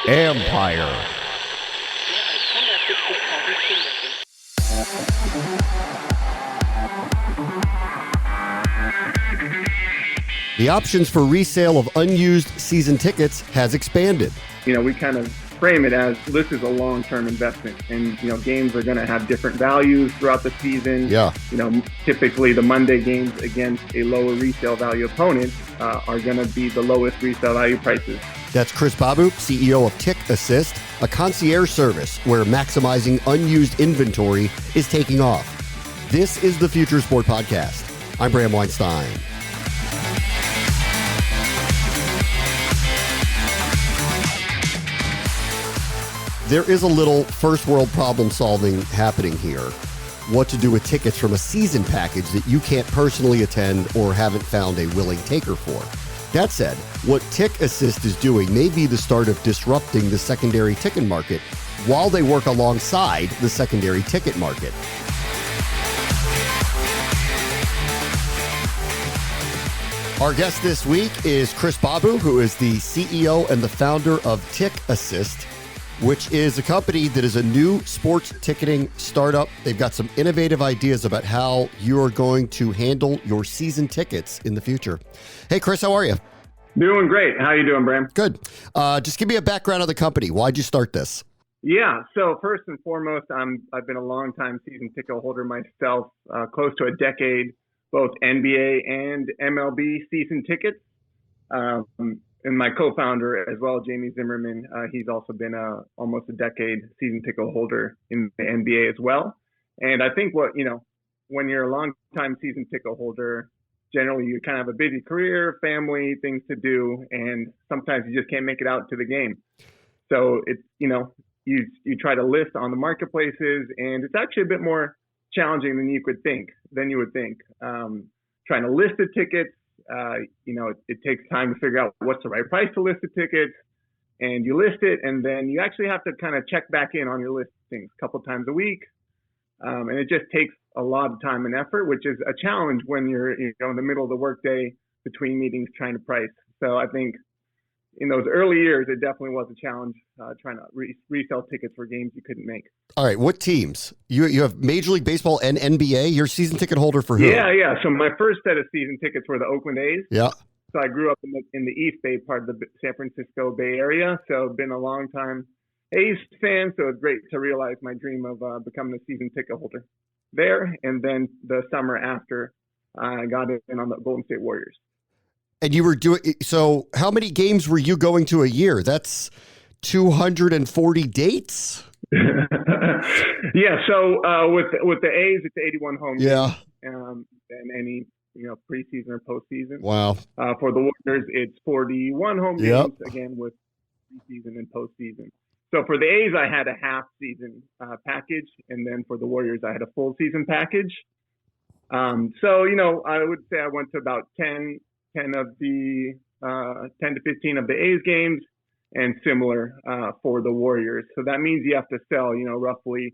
Empire. The options for resale of unused season tickets has expanded. We kind of frame it as this is a long-term investment, and games are going to have different values throughout the season. Yeah. Typically the Monday games against a lower resale value opponent are going to be the lowest resale value prices. That's Chris Babu, CEO of TiqAssist, a concierge service where maximizing unused inventory is taking off. This is the Future Sport Podcast. I'm Bram Weinstein. There is a little first world problem solving happening here. What to do with tickets from a season package that you can't personally attend or haven't found a willing taker for. That said, what TiqAssist is doing may be the start of disrupting the secondary ticket market while they work alongside the secondary ticket market. Our guest this week is Chris Babu, who is the CEO and the founder of TiqAssist, which is a company that is a new sports ticketing startup. They've got some innovative ideas about how you are going to handle your season tickets in the future. Hey, Chris, how are you? Doing great. How you doing, Bram? Good. Just give me a background of the company. Why'd you start this? Yeah. So first and foremost, I've been a long-time season ticket holder myself, close to a decade, both NBA and MLB season tickets. And my co-founder as well, Jamie Zimmerman, he's also been almost a decade season ticket holder in the NBA as well. And I think when you're a long-time season ticket holder, generally you kind of have a busy career, family, things to do, and sometimes you just can't make it out to the game. So it's, you try to list on the marketplaces, and it's actually a bit more challenging than you would think. Trying to list the tickets, it takes time to figure out what's the right price to list the tickets, and you list it, and then you actually have to kind of check back in on your listings a couple times a week. And it just takes a lot of time and effort, which is a challenge when you're in the middle of the workday between meetings trying to price. So I think in those early years, it definitely was a challenge trying to resell tickets for games you couldn't make. All right. What teams? You have Major League Baseball and NBA. You're season ticket holder for who? Yeah. So my first set of season tickets were the Oakland A's. Yeah. So I grew up in the East Bay part of the San Francisco Bay Area. So been a long time A's fan. So it's great to realize my dream of becoming a season ticket holder there. And then the summer after, I got in on the Golden State Warriors. And you were so how many games were you going to a year? That's 240 dates? Yeah. So with the A's, it's 81 home games. Yeah. And any, preseason or postseason. Wow. For the Warriors, it's 41 home games, again, with preseason and postseason. So for the A's, I had a half season package. And then for the Warriors, I had a full season package. So, I would say I went to about 10 of the 10 to 15 of the A's games, and similar for the Warriors. So that means you have to sell, roughly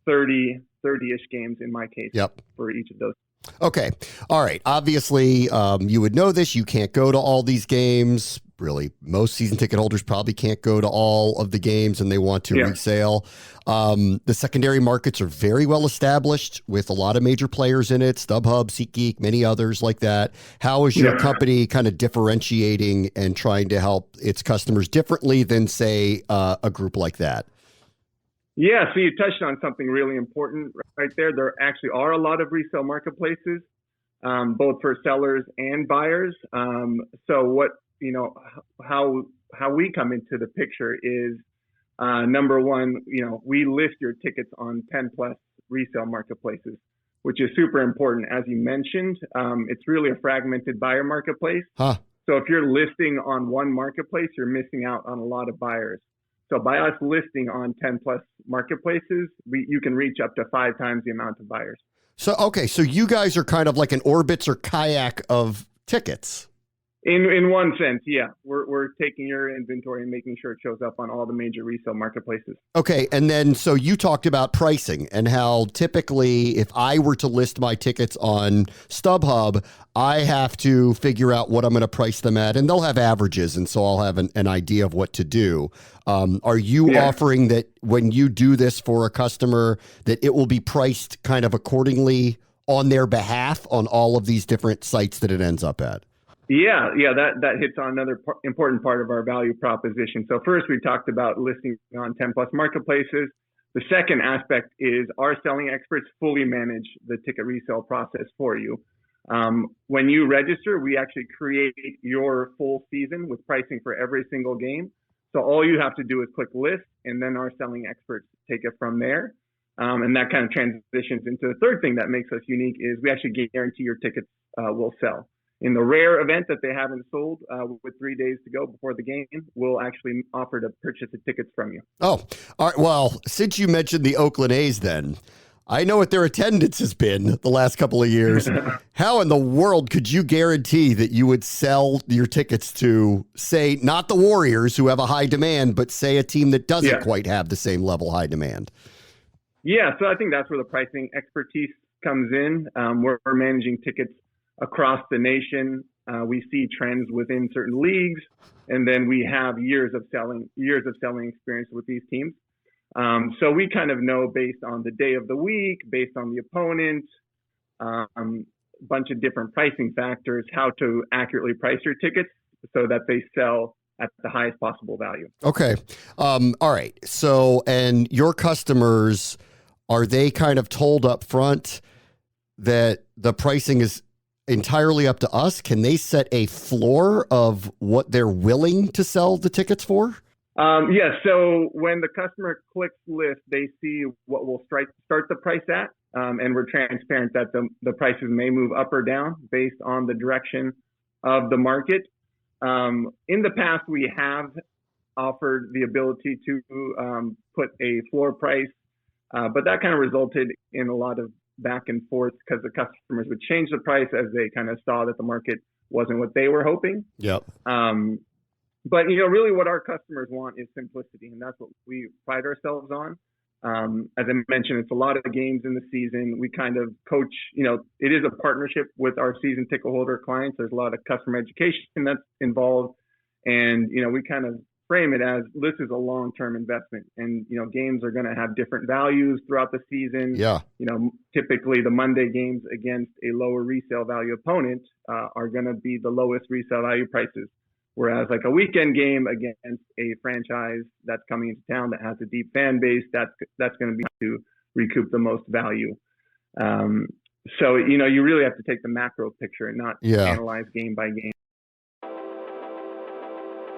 30-ish games in my case. Yep. For each of those. Okay. All right. Obviously, you would know this. You can't go to all these games. Really, most season ticket holders probably can't go to all of the games, and they want to resale. The secondary markets are very well established with a lot of major players in it, StubHub, SeatGeek, many others like that. How is your company kind of differentiating and trying to help its customers differently than, say, a group like that? Yeah, so you touched on something really important right there. There actually are a lot of resale marketplaces, both for sellers and buyers. So what, how we come into the picture is, number one, we list your tickets on 10 plus resale marketplaces, which is super important. As you mentioned, it's really a fragmented buyer marketplace. Huh. So if you're listing on one marketplace, you're missing out on a lot of buyers. So by us listing on 10 plus marketplaces, you can reach up to 5 times the amount of buyers. So, okay. So you guys are kind of like an Orbitz or Kayak of tickets. In one sense, yeah, we're taking your inventory and making sure it shows up on all the major resale marketplaces. Okay, and then so you talked about pricing and how typically if I were to list my tickets on StubHub, I have to figure out what I'm going to price them at, and they'll have averages, and so I'll have an idea of what to do. Are you offering that when you do this for a customer that it will be priced kind of accordingly on their behalf on all of these different sites that it ends up at? Yeah, that hits on another important part of our value proposition. So first, we talked about listing on 10 plus marketplaces. The second aspect is our selling experts fully manage the ticket resale process for you. When you register, we actually create your full season with pricing for every single game. So all you have to do is click list, and then our selling experts take it from there. And that kind of transitions into the third thing that makes us unique is we actually guarantee your tickets will sell. In the rare event that they haven't sold with 3 days to go before the game, we'll actually offer to purchase the tickets from you. Oh, all right. Well, since you mentioned the Oakland A's then, I know what their attendance has been the last couple of years. How in the world could you guarantee that you would sell your tickets to, say, not the Warriors who have a high demand, but say a team that doesn't quite have the same level high demand? Yeah, so I think that's where the pricing expertise comes in. We're managing tickets across the nation. We see trends within certain leagues, and then we have years of selling experience with these teams. So we kind of know based on the day of the week, based on the opponent, a bunch of different pricing factors, how to accurately price your tickets so that they sell at the highest possible value. Okay. All right. So, and your customers, are they kind of told up front that the pricing is entirely up to us? Can they set a floor of what they're willing to sell the tickets for? Yeah. So when the customer clicks list, they see what we'll start the price at. And we're transparent that the prices may move up or down based on the direction of the market. In the past, we have offered the ability to put a floor price, but that kind of resulted in a lot of back and forth because the customers would change the price as they kind of saw that the market wasn't what they were hoping. Yep. But, really what our customers want is simplicity, and that's what we pride ourselves on. As I mentioned, it's a lot of games in the season. We kind of coach, it is a partnership with our season ticket holder clients. There's a lot of customer education that's involved. And, we kind of frame it as this is a long-term investment, and games are going to have different values throughout the season. Yeah. Typically the Monday games against a lower resale value opponent are going to be the lowest resale value prices, whereas like a weekend game against a franchise that's coming into town that has a deep fan base, that's going to be to recoup the most value. So you really have to take the macro picture and not analyze game by game.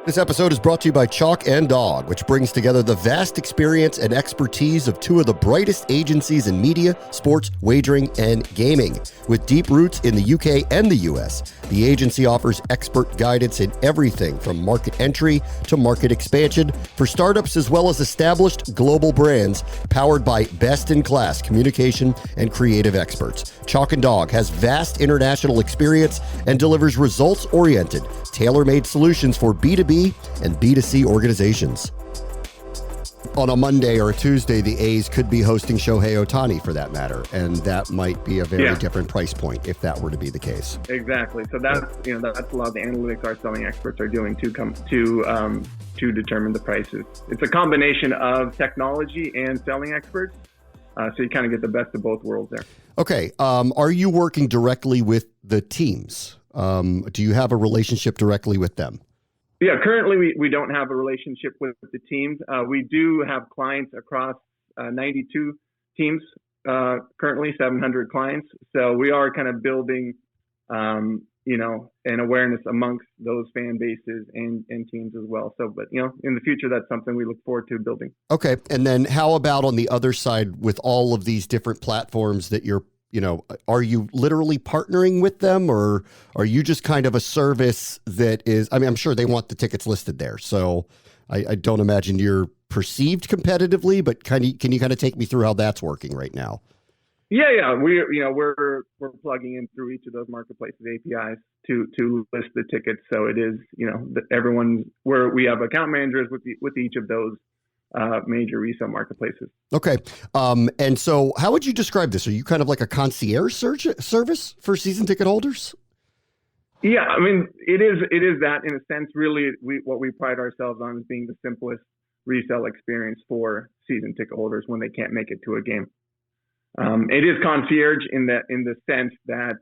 This episode is brought to you by Chalk and Dog, which brings together the vast experience and expertise of two of the brightest agencies in media, sports, wagering, and gaming. With deep roots in the UK and the US, the agency offers expert guidance in everything from market entry to market expansion for startups as well as established global brands powered by best-in-class communication and creative experts. Chalk and Dog has vast international experience and delivers results-oriented, tailor-made solutions for B2B and B2C organizations. On a Monday or a Tuesday, the A's could be hosting Shohei Ohtani for that matter, and that might be a very different price point if that were to be the case. Exactly. So that's a lot of the analytics our selling experts are doing to determine the prices. It's a combination of technology and selling experts, so you kind of get the best of both worlds there. Okay. Are you working directly with the teams? Do you have a relationship directly with them? Yeah, currently we don't have a relationship with the teams. We do have clients across 92 teams, currently 700 clients. So we are kind of building, an awareness amongst those fan bases and teams as well. So, but, in the future, that's something we look forward to building. Okay. And then how about on the other side with all of these different platforms that you're, are you literally partnering with them, or are you just kind of a service that is, I'm sure they want the tickets listed there. So I don't imagine you're perceived competitively, but can you kind of take me through how that's working right now? Yeah. We're plugging in through each of those marketplaces APIs to list the tickets. So it is, we have account managers with each of those major resale marketplaces. Okay. And so how would you describe this? Are you kind of like a concierge service for season ticket holders? Yeah, I mean, it is that in a sense. Really, what we pride ourselves on is being the simplest resale experience for season ticket holders when they can't make it to a game. It is concierge in the sense that,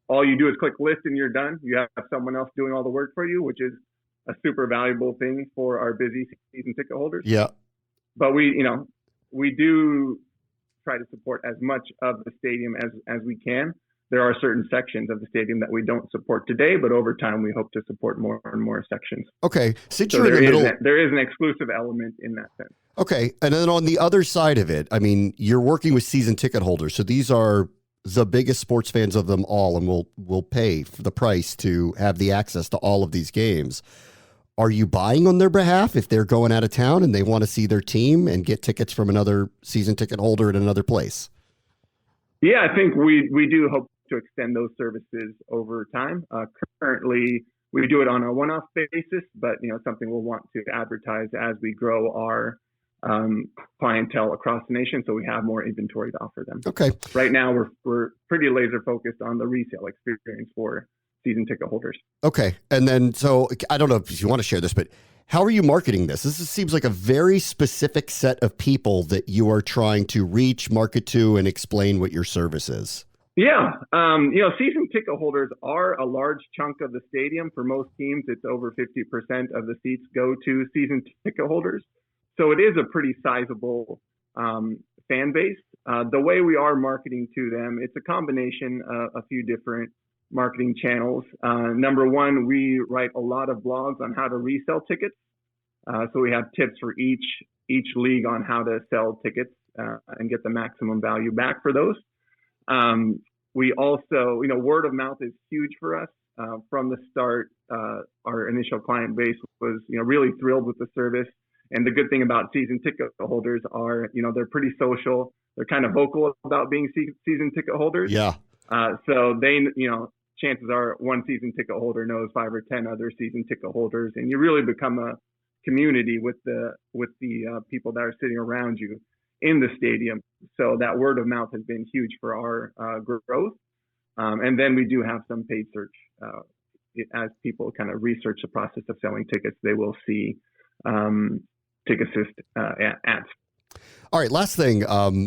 all you do is click list and you're done. You have someone else doing all the work for you, which is a super valuable thing for our busy season ticket holders. Yeah. But we do try to support as much of the stadium as we can. There are certain sections of the stadium that we don't support today, but over time we hope to support more and more sections. Okay. Since you're in the middle, there is an exclusive element in that sense. Okay. And then on the other side of it, I mean, you're working with season ticket holders. So these are the biggest sports fans of them all, and will pay for the price to have the access to all of these games. Are you buying on their behalf if they're going out of town and they want to see their team and get tickets from another season ticket holder in another place? Yeah, I think we do hope to extend those services over time. Currently, we do it on a one-off basis, but something we'll want to advertise as we grow our clientele across the nation, so we have more inventory to offer them. Okay. Right now, we're pretty laser focused on the resale experience for season ticket holders. Okay, and then so I don't know if you want to share this, but how are you marketing this? This seems like a very specific set of people that you are trying to reach, market to, and explain what your service is. Yeah. Season ticket holders are a large chunk of the stadium. For most teams, it's over 50% of the seats go to season ticket holders. So it is a pretty sizable fan base. The way we are marketing to them, it's a combination of a few different marketing channels. Number one, we write a lot of blogs on how to resell tickets. So we have tips for each league on how to sell tickets and get the maximum value back for those. We also, word of mouth is huge for us. From the start, our initial client base was, really thrilled with the service. And the good thing about season ticket holders are, they're pretty social. They're kind of vocal about being season ticket holders. Yeah. So they, chances are one season ticket holder knows 5 or 10 other season ticket holders, and you really become a community with the people that are sitting around you in the stadium. So that word of mouth has been huge for our growth. And then we do have some paid search. As people kind of research the process of selling tickets, they will see TiqAssist ads. All right, last thing.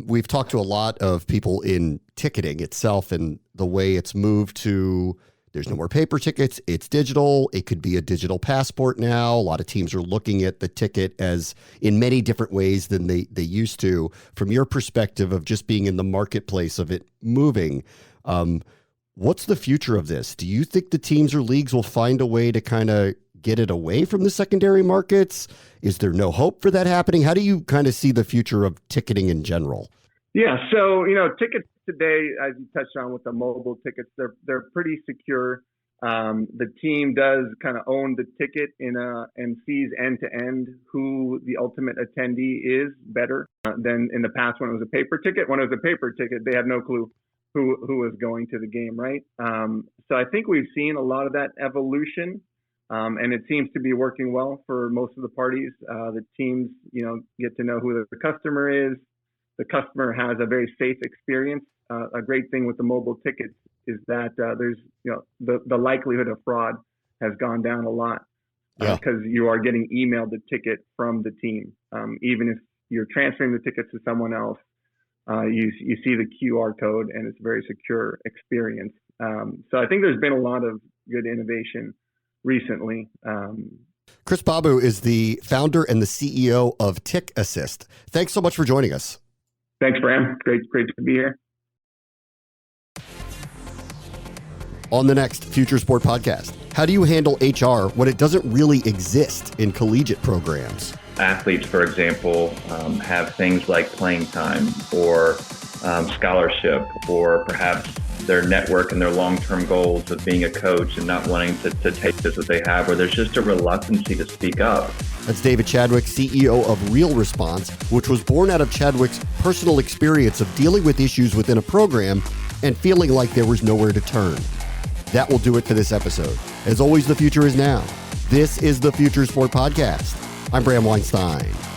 We've talked to a lot of people in ticketing itself and the way it's moved to there's no more paper tickets. It's digital. It could be a digital passport now. A lot of teams are looking at the ticket as in many different ways than they used to. From your perspective of just being in the marketplace of it moving, what's the future of this? Do you think the teams or leagues will find a way to kind of get it away from the secondary markets? Is there no hope for that happening? How do you kind of see the future of ticketing in general? Yeah, so tickets today, as you touched on with the mobile tickets, they're pretty secure. The team does kind of own the ticket and sees end to end who the ultimate attendee is better than in the past when it was a paper ticket. When it was a paper ticket, they had no clue who was going to the game, right? So I think we've seen a lot of that evolution. And it seems to be working well for most of the parties. The teams, get to know who the customer is. The customer has a very safe experience. A great thing with the mobile tickets is that there's, the likelihood of fraud has gone down a lot because you are getting emailed the ticket from the team. Even if you're transferring the tickets to someone else, you see the QR code and it's a very secure experience. So I think there's been a lot of good innovation recently. Chris Babu is the founder and the CEO of TiqAssist. Thanks so much for joining us. Thanks, Bram. Great to be here. On the next Future Sport podcast, how do you handle HR when it doesn't really exist in collegiate programs? Athletes, for example, have things like playing time or scholarship, or perhaps their network and their long-term goals of being a coach and not wanting to take this that they have, or there's just a reluctancy to speak up. That's David Chadwick, CEO of Real Response, which was born out of Chadwick's personal experience of dealing with issues within a program and feeling like there was nowhere to turn. That will do it for this episode. As always, the future is now. This is the Future Sport Podcast. I'm Bram Weinstein.